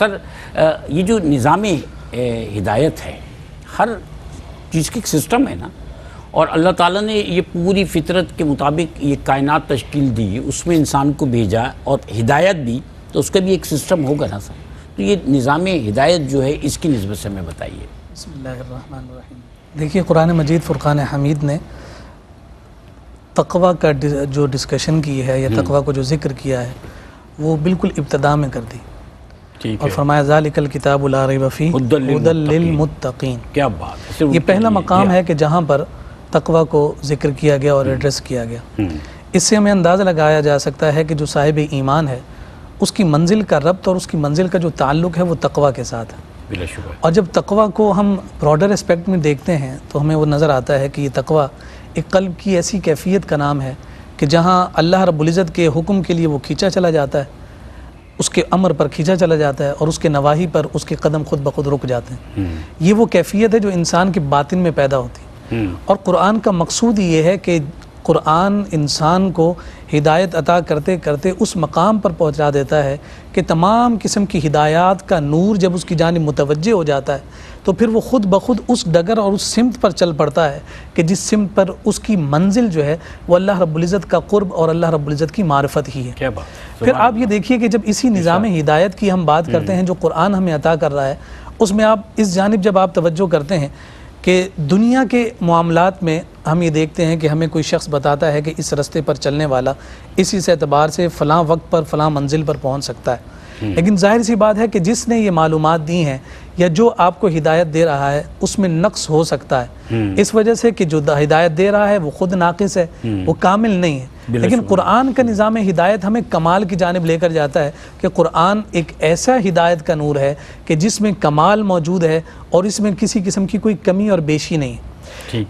سر یہ جو نظام ہدایت ہے ہر چیز کی ایک سسٹم ہے نا، اور اللہ تعالیٰ نے یہ پوری فطرت کے مطابق یہ کائنات تشکیل دی، اس میں انسان کو بھیجا اور ہدایت دی، تو اس کا بھی ایک سسٹم ہوگا نا سر. تو یہ نظام ہدایت جو ہے اس کی نسبت سے ہمیں بتائیے. بسم اللہ الرحمن الرحیم. دیکھیے قرآن مجید فرقان حمید نے تقوی کا جو ڈسکشن کی ہے یا تقوی کو جو ذکر کیا ہے وہ بالکل ابتدا میں کر دی، اور فرمایا ذالک الکتاب لا ریب فیہ ھدی للمتقین. کیا بات ہے، یہ پہلا مقام ہے کہ جہاں پر تقوی کو ذکر کیا گیا اور ایڈریس کیا گیا. اس سے ہمیں اندازہ لگایا جا سکتا ہے کہ جو صاحب ایمان ہے اس کی منزل کا ربط اور اس کی منزل کا جو تعلق ہے وہ تقوی کے ساتھ ہے. اور جب تقوی کو ہم براڈر اسپیکٹ میں دیکھتے ہیں تو ہمیں وہ نظر آتا ہے کہ یہ تقوی ایک قلب کی ایسی کیفیت کا نام ہے کہ جہاں اللہ رب العزت کے حکم کے لیے وہ کھینچا چلا جاتا ہے، اس کے امر پر کھینچا چلا جاتا ہے، اور اس کے نواہی پر اس کے قدم خود بخود رک جاتے ہیں. یہ وہ کیفیت ہے جو انسان کے باطن میں پیدا ہوتی ہے. اور قرآن کا مقصود یہ ہے کہ قرآن انسان کو ہدایت عطا کرتے کرتے اس مقام پر پہنچا دیتا ہے کہ تمام قسم کی ہدایات کا نور جب اس کی جانب متوجہ ہو جاتا ہے تو پھر وہ خود بخود اس ڈگر اور اس سمت پر چل پڑتا ہے کہ جس سمت پر اس کی منزل جو ہے وہ اللہ رب العزت کا قرب اور اللہ رب العزت کی معرفت ہی ہے. کیا بات. پھر آپ یہ دیکھیے کہ جب اسی نظام ہدایت کی ہم بات کرتے ہیں جو قرآن ہمیں عطا کر رہا ہے، اس میں آپ اس جانب جب آپ توجہ کرتے ہیں کہ دنیا کے معاملات میں ہم یہ دیکھتے ہیں کہ ہمیں کوئی شخص بتاتا ہے کہ اس رستے پر چلنے والا اس اعتبار سے فلاں وقت پر فلاں منزل پر پہنچ سکتا ہے. لیکن ظاہر سی بات ہے کہ جس نے یہ معلومات دی ہیں یا جو آپ کو ہدایت دے رہا ہے اس میں نقص ہو سکتا ہے، اس وجہ سے کہ جو ہدایت دے رہا ہے وہ خود ناقص ہے، وہ کامل نہیں ہے. لیکن قرآن کا نظام ہدایت ہمیں کمال کی جانب لے کر جاتا ہے کہ قرآن ایک ایسا ہدایت کا نور ہے کہ جس میں کمال موجود ہے اور اس میں کسی قسم کی کوئی کمی اور بیشی نہیں.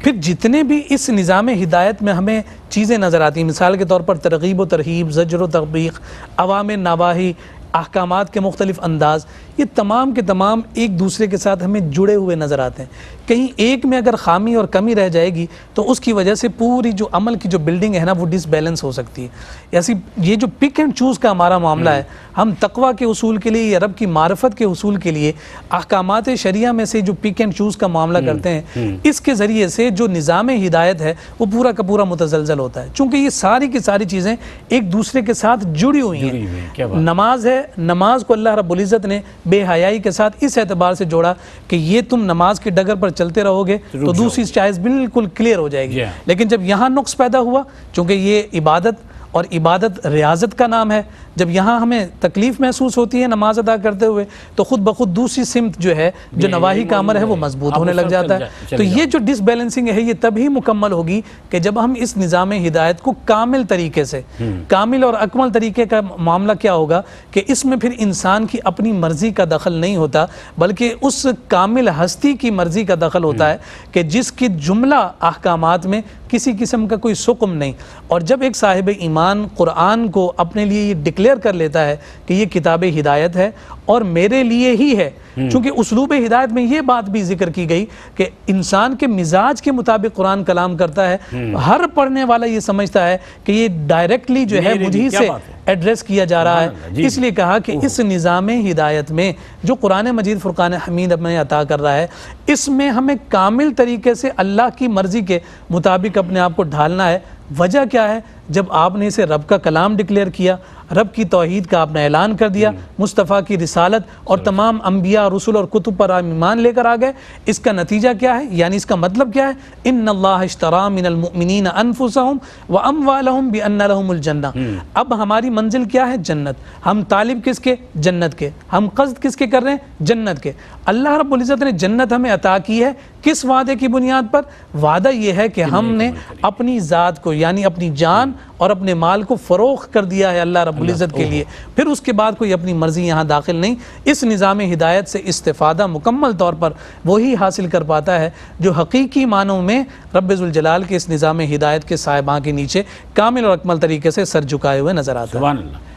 پھر جتنے بھی اس نظام ہدایت میں ہمیں چیزیں نظر آتی ہیں، مثال کے طور پر ترغیب و ترہیب، زجر و تطبیق، اوامر نواہی، احکامات کے مختلف انداز، یہ تمام کے تمام ایک دوسرے کے ساتھ ہمیں جڑے ہوئے نظر آتے ہیں. کہیں ایک میں اگر خامی اور کمی رہ جائے گی تو اس کی وجہ سے پوری جو عمل کی جو بلڈنگ ہے نا وہ ڈس بیلنس ہو سکتی ہے. ایسی یہ جو پک اینڈ چوز کا ہمارا معاملہ ہے، ہم تقوی کے اصول کے لیے یا رب کی معرفت کے اصول کے لیے احکامات شریعہ میں سے جو پک اینڈ چوز کا معاملہ کرتے ہیں، اس کے ذریعے سے جو نظام ہدایت ہے وہ پورا کا پورا متزلزل ہوتا ہے، چونکہ یہ ساری کی ساری چیزیں ایک دوسرے کے ساتھ جڑی ہوئی ہیں. نماز ہے، نماز کو اللہ رب العزت نے بے حیائی کے ساتھ اس اعتبار سے جوڑا کہ یہ تم نماز کی ڈگر پر چلتے رہو گے تو دوسری چائز بالکل کلیئر ہو جائے گی. لیکن جب یہاں نقص پیدا ہوا، چونکہ یہ عبادت اور عبادت ریاضت کا نام ہے، جب یہاں ہمیں تکلیف محسوس ہوتی ہے نماز ادا کرتے ہوئے تو خود بخود دوسری سمت جو ہے جو نواہی کا امر ہے وہ مضبوط ہونے لگ جاتا ہے. تو یہ جو ڈس بیلنسنگ ہے یہ تب ہی مکمل ہوگی کہ جب ہم اس نظام ہدایت کو کامل طریقے سے، کامل اور اکمل طریقے کا معاملہ کیا ہوگا کہ اس میں پھر انسان کی اپنی مرضی کا دخل نہیں ہوتا، بلکہ اس کامل ہستی کی مرضی کا دخل ہوتا ہے کہ جس کی جملہ احکامات میں کسی قسم کا کوئی سقم نہیں. اور جب ایک صاحب ایمان قرآن کو اپنے لیے یہ ڈکلیئر کر لیتا ہے کہ یہ کتاب ہدایت ہے اور میرے لیے ہی ہے، چونکہ اسلوب ہدایت میں یہ بات بھی ذکر کی گئی کہ انسان کے مزاج کے مطابق قرآن کلام کرتا ہے، ہر پڑھنے والا یہ سمجھتا ہے کہ یہ ڈائریکٹلی جو ہے مجھے سے ایڈریس کیا جا رہا ہے. اس لیے کہا کہ اس نظام ہدایت میں جو قرآن مجید فرقان حمید ہمیں عطا کر رہا ہے، اس میں ہمیں کامل طریقے سے اللہ کی مرضی کے مطابق اپنے آپ کو ڈھالنا ہے. وجہ کیا ہے؟ جب آپ نے اسے رب کا کلام ڈکلیئر کیا، رب کی توحید کا آپ نے اعلان کر دیا، مصطفیٰ کی رسالت اور تمام انبیاء رسول اور کتب پر ایمان لے کر آ گئے، اس کا نتیجہ کیا ہے؟ یعنی اس کا مطلب کیا ہے؟ ان اللہ اشترى من المؤمنین انفسهم واموالهم بان لهم الجنہ. اب ہماری منزل کیا ہے؟ جنت. ہم طالب کس کے؟ جنت کے. ہم قصد کس کے کر رہے ہیں؟ جنت کے. اللہ رب العزت نے جنت ہمیں عطا کی ہے کس وعدے کی بنیاد پر؟ وعدہ یہ ہے کہ ہم نے اپنی ذات کو یعنی اپنی جان اور اپنے مال کو فروخت کر دیا ہے اللہ رب العزت کے لیے. پھر اس کے بعد کوئی اپنی مرضی یہاں داخل نہیں. اس نظام ہدایت سے استفادہ مکمل طور پر وہی حاصل کر پاتا ہے جو حقیقی معنوں میں رب ذوالجلال کے اس نظام ہدایت کے صاحبان کے نیچے کامل اور اکمل طریقے سے سر جھکائے ہوئے نظر آتا ہے. سبحان اللہ.